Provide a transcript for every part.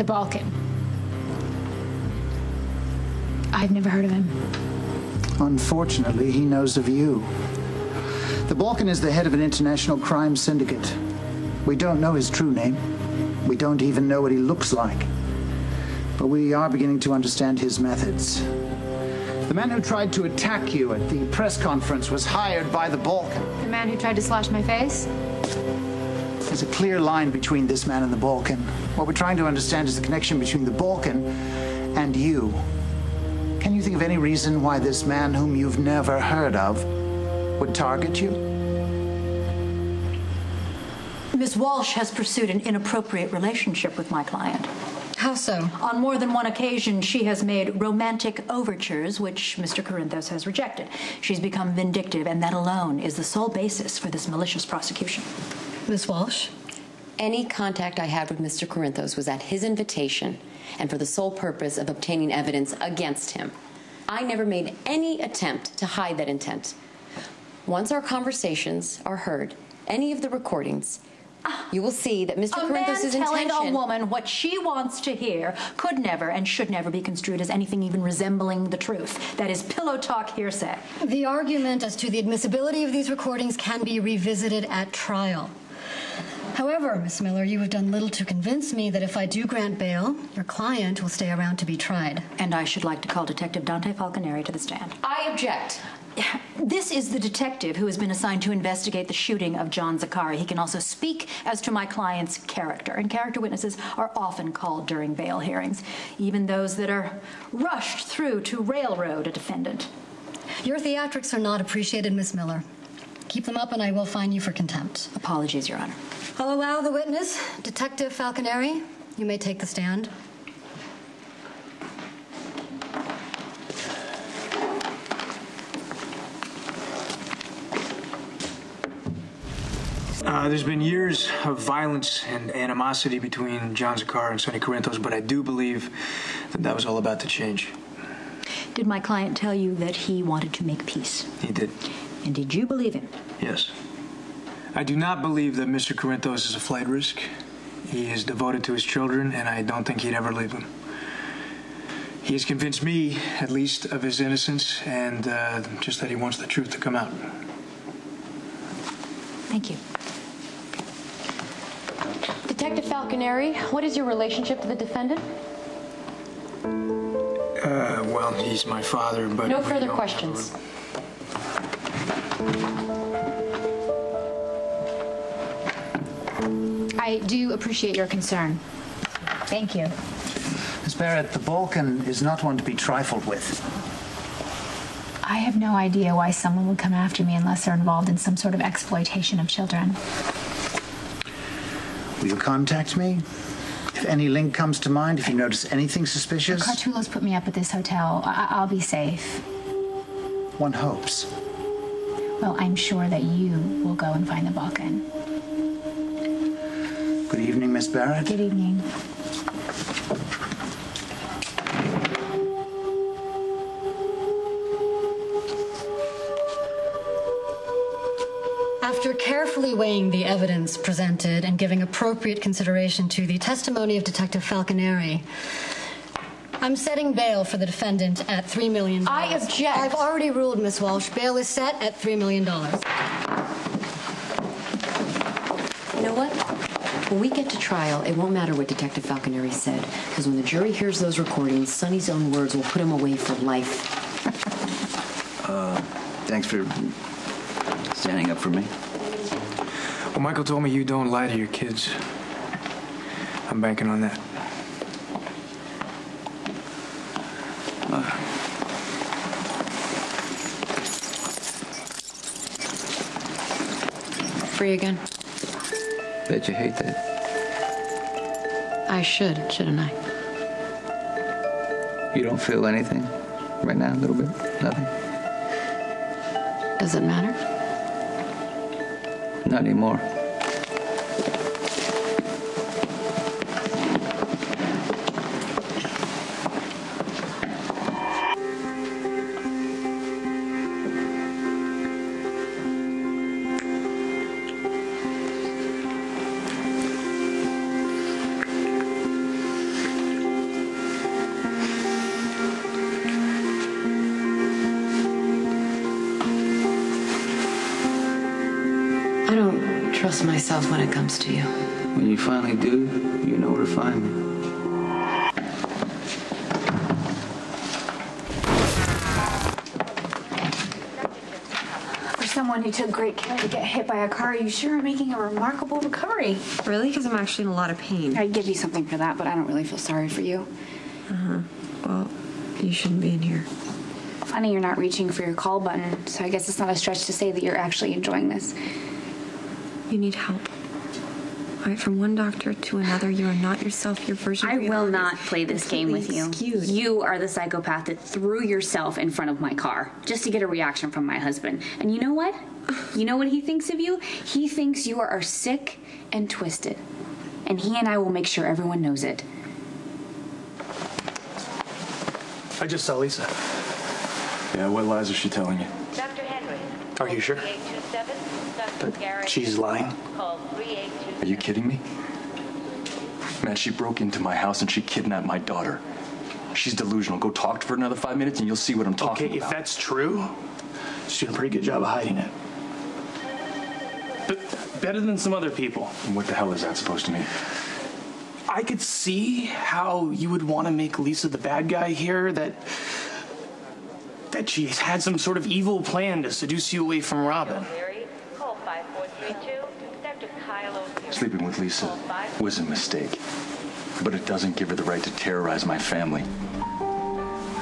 The Balkan. I've never heard of him. Unfortunately, he knows of you. The Balkan is the head of an international crime syndicate. We don't know his true name. We don't even know what he looks like. But we are beginning to understand his methods. The man who tried to attack you at the press conference was hired by the Balkan. The man who tried to slash my face? There's a clear line between this man and the Balkan. What we're trying to understand is the connection between the Balkan and you. Can you think of any reason why this man, whom you've never heard of, would target you? Ms. Walsh has pursued an inappropriate relationship with my client. How so? On more than one occasion, she has made romantic overtures, which Mr. Corinthos has rejected. She's become vindictive, and that alone is the sole basis for this malicious prosecution. Ms. Walsh? Any contact I had with Mr. Corinthos was at his invitation and for the sole purpose of obtaining evidence against him. I never made any attempt to hide that intent. Once our conversations are heard, any of the recordings, you will see that Mr. Corinthos' intention... A man telling a woman what she wants to hear could never and should never be construed as anything even resembling the truth. That is pillow talk hearsay. The argument as to the admissibility of these recordings can be revisited at trial. However, Miss Miller, you have done little to convince me that if I do grant bail, your client will stay around to be tried. And I should like to call Detective Dante Falconeri to the stand. I object. This is the detective who has been assigned to investigate the shooting of John Zakari. He can also speak as to my client's character, and character witnesses are often called during bail hearings, even those that are rushed through to railroad a defendant. Your theatrics are not appreciated, Miss Miller. Keep them up and I will fine you for contempt. Apologies, Your Honor. I'll allow the witness, Detective Falconeri. You may take the stand. There's been years of violence and animosity between John Zakar and Sonny Corinthos, but I do believe that that was all about to change. Did my client tell you that he wanted to make peace? He did. And did you believe him? Yes. I do not believe that Mr. Corinthos is a flight risk. He is devoted to his children, and I don't think he'd ever leave them. He has convinced me, at least, of his innocence, and just that he wants the truth to come out. Thank you. Detective Falconeri, what is your relationship to the defendant? Well, he's my father, but... No further questions. I do appreciate your concern. Thank you. Miss Barrett, the Balkan is not one to be trifled with. I have no idea why someone would come after me unless they're involved in some sort of exploitation of children. Will you contact me? If any link comes to mind, if you notice anything suspicious... Cartulos put me up at this hotel. I'll be safe. One hopes. Well, I'm sure that you will go and find the Balkan. Good evening, Miss Barrett. Good evening. After carefully weighing the evidence presented and giving appropriate consideration to the testimony of Detective Falconeri, I'm setting bail for the defendant at $3 million. I object. I've already ruled, Miss Walsh. Bail is set at $3 million. You know what? When we get to trial, it won't matter what Detective Falconeri said, because when the jury hears those recordings, Sonny's own words will put him away for life. Thanks for standing up for me. Well, Michael told me you don't lie to your kids. I'm banking on that. Free again. Bet you hate that. I should, shouldn't I? You don't feel anything right now, a little bit? Nothing? Does it matter? Not anymore. trust myself when it comes to you. When you finally do, you know where to find me. For someone who took great care to get hit by a car, you sure are making a remarkable recovery. Really? Because I'm actually in a lot of pain. I'd give you something for that, but I don't really feel sorry for you. Well, you shouldn't be in here. Funny you're not reaching for your call button, so I guess it's not a stretch to say that you're actually enjoying this. You need help. All right, from one doctor to another, you are not yourself, your version of I will reality. not play this game with you. Skewed. You are the psychopath that threw yourself in front of my car just to get a reaction from my husband. And you know what? You know what he thinks of you? He thinks you are sick and twisted. And he and I will make sure everyone knows it. I just saw Lisa. Yeah, what lies is she telling you? Dr. Henry. Are you sure? 3827, Dr. Garrett. She's lying. Call 3827. Are you kidding me? Man, she broke into my house and she kidnapped my daughter. She's delusional. Go talk to her for another 5 minutes and you'll see what I'm talking Okay, about. if that's true, she's doing a pretty good job of hiding it. But better than some other people. And what the hell is that supposed to mean? I could see how you would want to make Lisa the bad guy here, that she's had some sort of evil plan to seduce you away from Robin. Call 5432, Dr. Kyle O'Leary. Sleeping with Lisa was a mistake. But it doesn't give her the right to terrorize my family.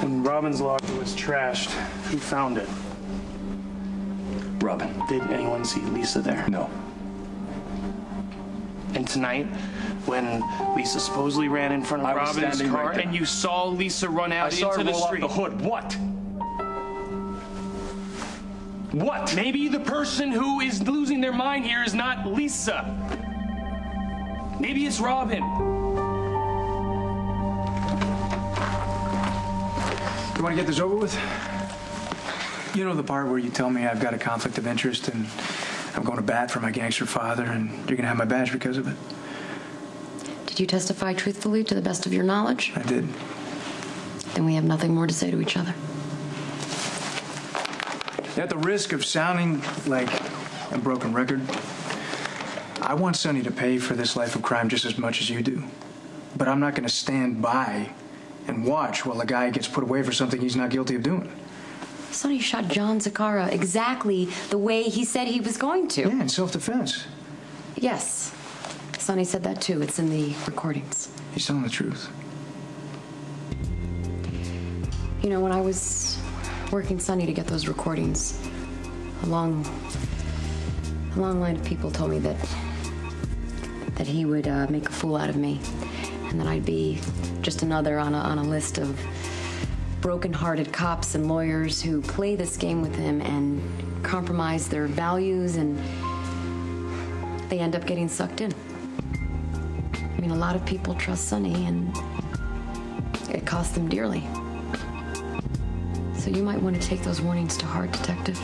When Robin's locker was trashed, who found it? Robin. Did anyone see Lisa there? No. And tonight, when Lisa supposedly ran in front of I was Robin's standing car right there. and you saw Lisa run out I saw into her the roll street. up the hood. What? What? Maybe the person who is losing their mind here is not Lisa. Maybe it's Robin. You want to get this over with? You know the part where you tell me I've got a conflict of interest and I'm going to bat for my gangster father and you're going to have my badge because of it? Did you testify truthfully to the best of your knowledge? I did. Then we have nothing more to say to each other. At the risk of sounding like a broken record, I want Sonny to pay for this life of crime just as much as you do. But I'm not going to stand by and watch while a guy gets put away for something he's not guilty of doing. Sonny shot John Zakara exactly the way he said he was going to. Yeah, in self-defense. Yes. Sonny said that too. It's in the recordings. He's telling the truth. You know, when I was working Sonny to get those recordings, a long line of people told me that he would make a fool out of me, and that I'd be just another on a list of broken-hearted cops and lawyers who play this game with him and compromise their values, and they end up getting sucked in. I mean, a lot of people trust Sonny, and it costs them dearly. So you might want to take those warnings to heart, Detective.